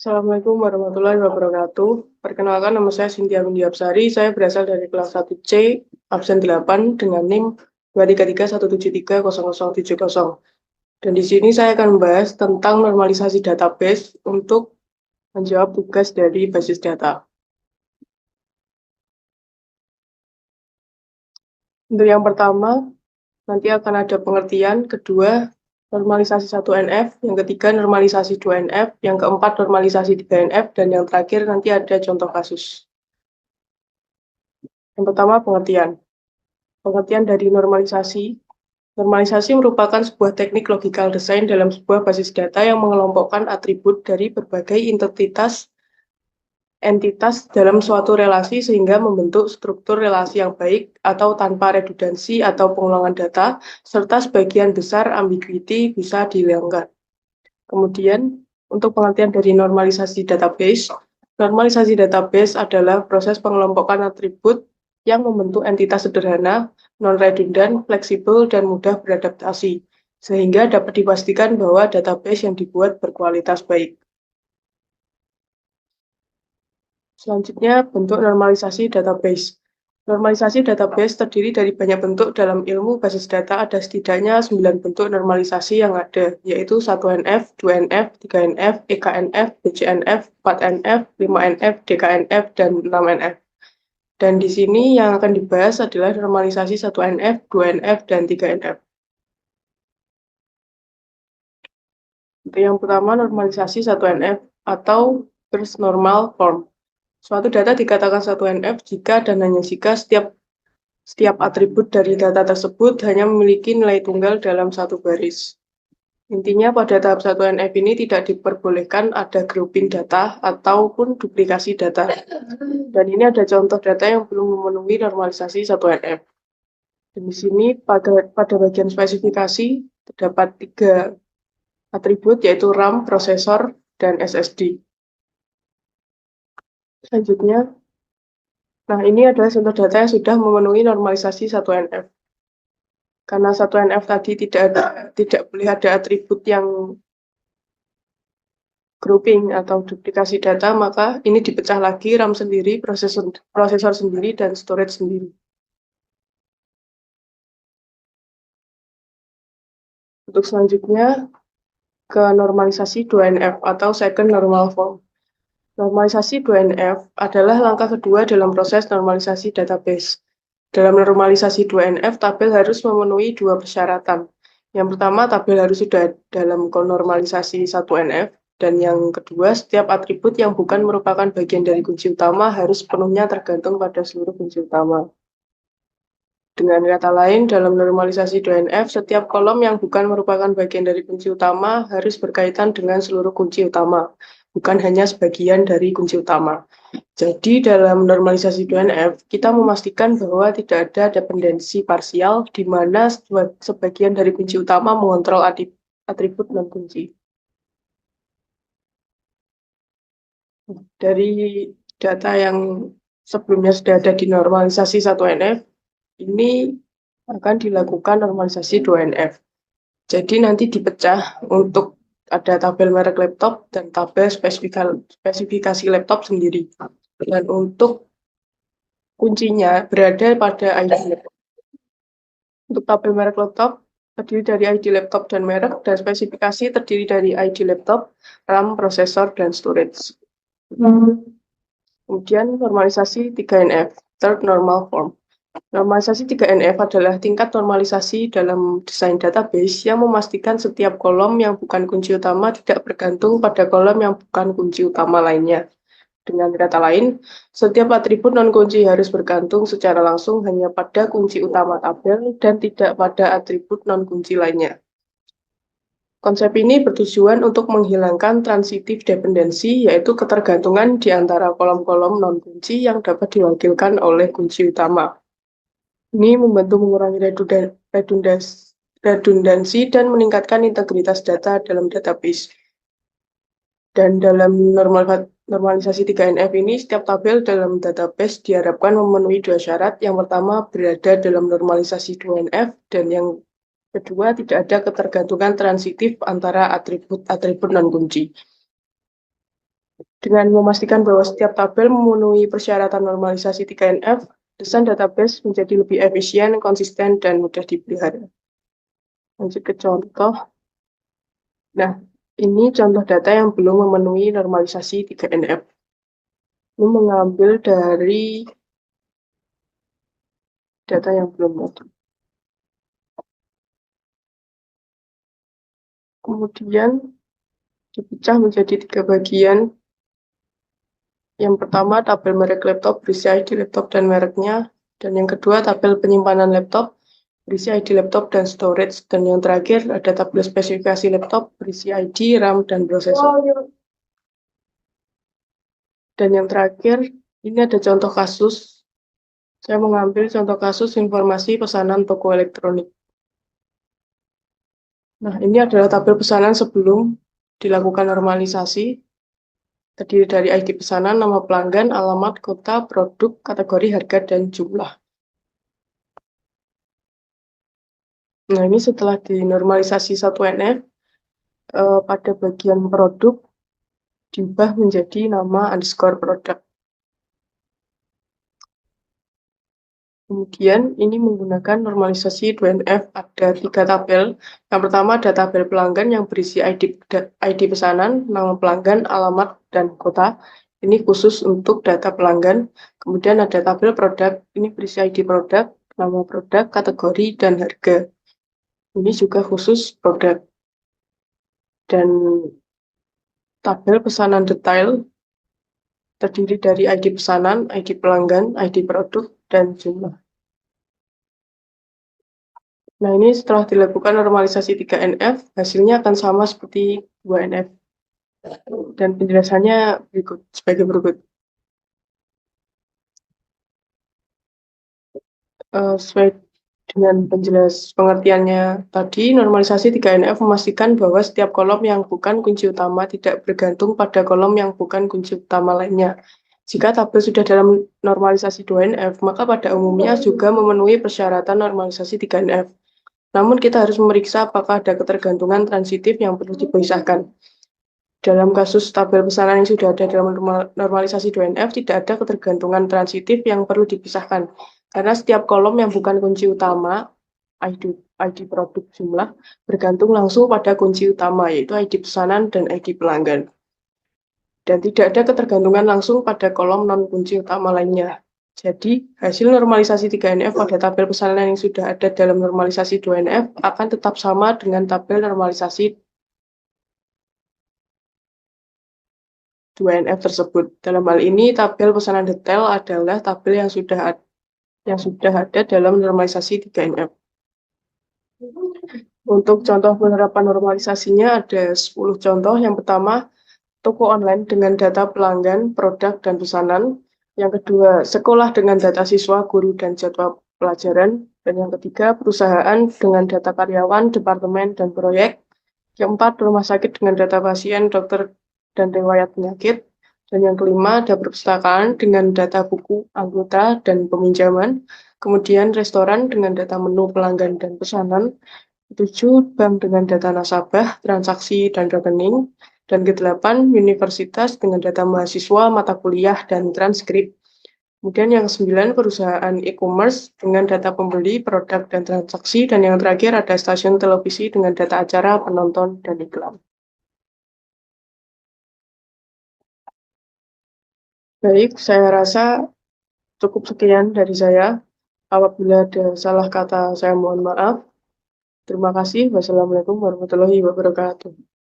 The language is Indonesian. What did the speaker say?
Assalamualaikum warahmatullahi wabarakatuh. Perkenalkan, nama saya Cynthia Windiapsari. Saya berasal dari kelas 1C, absen 8 dengan NIM 23317300070. Dan di sini saya akan membahas tentang normalisasi database untuk menjawab tugas dari basis data. Untuk yang pertama, nanti akan ada pengertian, kedua, normalisasi 1NF, yang ketiga normalisasi 2NF, yang keempat normalisasi 3NF, dan yang terakhir nanti ada contoh kasus. Yang pertama, pengertian. Pengertian dari normalisasi. Normalisasi merupakan sebuah teknik logical design dalam sebuah basis data yang mengelompokkan atribut dari berbagai entitas dalam suatu relasi sehingga membentuk struktur relasi yang baik atau tanpa redundansi atau pengulangan data, serta sebagian besar ambiguity bisa dihilangkan. Kemudian, untuk pengertian dari normalisasi database adalah proses pengelompokan atribut yang membentuk entitas sederhana, non-redundan, fleksibel, dan mudah beradaptasi, sehingga dapat dipastikan bahwa database yang dibuat berkualitas baik. Selanjutnya, bentuk normalisasi database. Normalisasi database terdiri dari banyak bentuk. Dalam ilmu basis data ada setidaknya 9 bentuk normalisasi yang ada, yaitu 1NF, 2NF, 3NF, EKNF, BCNF, 4NF, 5NF, DKNF, dan 6NF. Dan di sini yang akan dibahas adalah normalisasi 1NF, 2NF, dan 3NF. Untuk yang pertama, normalisasi 1NF atau first normal form. Suatu data dikatakan 1NF jika dan hanya jika setiap atribut dari data tersebut hanya memiliki nilai tunggal dalam satu baris. Intinya pada tahap 1NF ini tidak diperbolehkan ada grouping data ataupun duplikasi data. Dan ini ada contoh data yang belum memenuhi normalisasi 1NF. Dan di sini pada bagian spesifikasi terdapat 3 atribut, yaitu RAM, prosesor, dan SSD. Selanjutnya, nah ini adalah contoh data yang sudah memenuhi normalisasi 1NF. Karena 1NF tadi tidak boleh ada atribut yang grouping atau duplikasi data, maka ini dipecah lagi, RAM sendiri, prosesor sendiri, dan storage sendiri. Untuk selanjutnya, ke normalisasi 2NF atau second normal form. Normalisasi 2NF adalah langkah kedua dalam proses normalisasi database. Dalam normalisasi 2NF, tabel harus memenuhi 2 persyaratan. Yang pertama, tabel harus sudah dalam konormalisasi 1NF, dan yang kedua, setiap atribut yang bukan merupakan bagian dari kunci utama harus sepenuhnya tergantung pada seluruh kunci utama. Dengan kata lain, dalam normalisasi 2NF, setiap kolom yang bukan merupakan bagian dari kunci utama harus berkaitan dengan seluruh kunci utama, bukan hanya sebagian dari kunci utama. Jadi dalam normalisasi 2NF, kita memastikan bahwa tidak ada dependensi parsial di mana sebagian dari kunci utama mengontrol atribut non-kunci. Dari data yang sebelumnya sudah ada di normalisasi 1NF, ini akan dilakukan normalisasi 2NF. Jadi nanti dipecah untuk ada tabel merek laptop dan tabel spesifikasi laptop sendiri. Dan untuk kuncinya berada pada ID laptop. Untuk tabel merek laptop terdiri dari ID laptop dan merek, dan spesifikasi terdiri dari ID laptop, RAM, prosesor, dan storage. Kemudian normalisasi 3NF, third normal form. Normalisasi 3NF adalah tingkat normalisasi dalam desain database yang memastikan setiap kolom yang bukan kunci utama tidak bergantung pada kolom yang bukan kunci utama lainnya. Dengan kata lain, setiap atribut non-kunci harus bergantung secara langsung hanya pada kunci utama tabel dan tidak pada atribut non-kunci lainnya. Konsep ini bertujuan untuk menghilangkan transitive dependency, yaitu ketergantungan di antara kolom-kolom non-kunci yang dapat diwakilkan oleh kunci utama. Ini membantu mengurangi redundansi dan meningkatkan integritas data dalam database. Dan dalam normalisasi 3NF ini, setiap tabel dalam database diharapkan memenuhi 2 syarat. Yang pertama, berada dalam normalisasi 2NF, dan yang kedua, tidak ada ketergantungan transitif antara atribut-atribut non-kunci. Dengan memastikan bahwa setiap tabel memenuhi persyaratan normalisasi 3NF, desain database menjadi lebih efisien, konsisten, dan mudah dipelihara. Lanjut ke contoh. Nah, ini contoh data yang belum memenuhi normalisasi 3NF. Ini mengambil dari data yang belum tadi. Kemudian dipecah menjadi 3 bagian. Yang pertama, tabel merek laptop berisi ID laptop dan mereknya. Dan yang kedua, tabel penyimpanan laptop berisi ID laptop dan storage. Dan yang terakhir, ada tabel spesifikasi laptop berisi ID, RAM, dan prosesor. Dan yang terakhir, ini ada contoh kasus. Saya mengambil contoh kasus informasi pesanan toko elektronik. Nah, ini adalah tabel pesanan sebelum dilakukan normalisasi. Terdiri dari ID pesanan, nama pelanggan, alamat, kota, produk, kategori, harga, dan jumlah. Nah, ini setelah dinormalisasi 1NF, pada bagian produk diubah menjadi nama underscore produk. Kemudian ini menggunakan normalisasi 2NF, ada 3 tabel. Yang pertama ada tabel pelanggan yang berisi ID pesanan, nama pelanggan, alamat, dan kota. Ini khusus untuk data pelanggan. Kemudian ada tabel produk, ini berisi ID produk, nama produk, kategori, dan harga. Ini juga khusus produk. Dan tabel pesanan detail terdiri dari ID pesanan, ID pelanggan, ID produk, dan jumlah. Nah, ini setelah dilakukan normalisasi 3NF, hasilnya akan sama seperti 2NF. Dan penjelasannya sebagai berikut. Sesuai dengan pengertiannya tadi, normalisasi 3NF memastikan bahwa setiap kolom yang bukan kunci utama tidak bergantung pada kolom yang bukan kunci utama lainnya. Jika tabel sudah dalam normalisasi 2NF, maka pada umumnya juga memenuhi persyaratan normalisasi 3NF. Namun kita harus memeriksa apakah ada ketergantungan transitif yang perlu dipisahkan. Dalam kasus tabel pesanan yang sudah ada dalam normalisasi 2NF, tidak ada ketergantungan transitif yang perlu dipisahkan. Karena setiap kolom yang bukan kunci utama, ID produk jumlah, bergantung langsung pada kunci utama, yaitu ID pesanan dan ID pelanggan. Dan tidak ada ketergantungan langsung pada kolom non-kunci utama lainnya. Jadi, hasil normalisasi 3NF pada tabel pesanan yang sudah ada dalam normalisasi 2NF akan tetap sama dengan tabel normalisasi 2NF tersebut. Dalam hal ini, tabel pesanan detail adalah tabel yang sudah ada dalam normalisasi 3NF. Untuk contoh penerapan normalisasinya ada 10 contoh. Yang pertama, toko online dengan data pelanggan, produk, dan pesanan. Yang kedua, sekolah dengan data siswa, guru, dan jadwal pelajaran. Dan yang ketiga, perusahaan dengan data karyawan, departemen, dan proyek. Yang keempat, rumah sakit dengan data pasien, dokter, dan riwayat penyakit. Dan yang kelima, ada perpustakaan dengan data buku, anggota, dan peminjaman. Kemudian restoran dengan data menu pelanggan dan pesanan. 7, bank dengan data nasabah, transaksi, dan rekening. Dan ke-8, universitas dengan data mahasiswa, mata kuliah, dan transkrip. Kemudian yang 9, perusahaan e-commerce dengan data pembeli, produk, dan transaksi. Dan yang terakhir ada stasiun televisi dengan data acara, penonton, dan iklan. Baik, saya rasa cukup sekian dari saya. Apabila ada salah kata, saya mohon maaf. Terima kasih. Wassalamualaikum warahmatullahi wabarakatuh.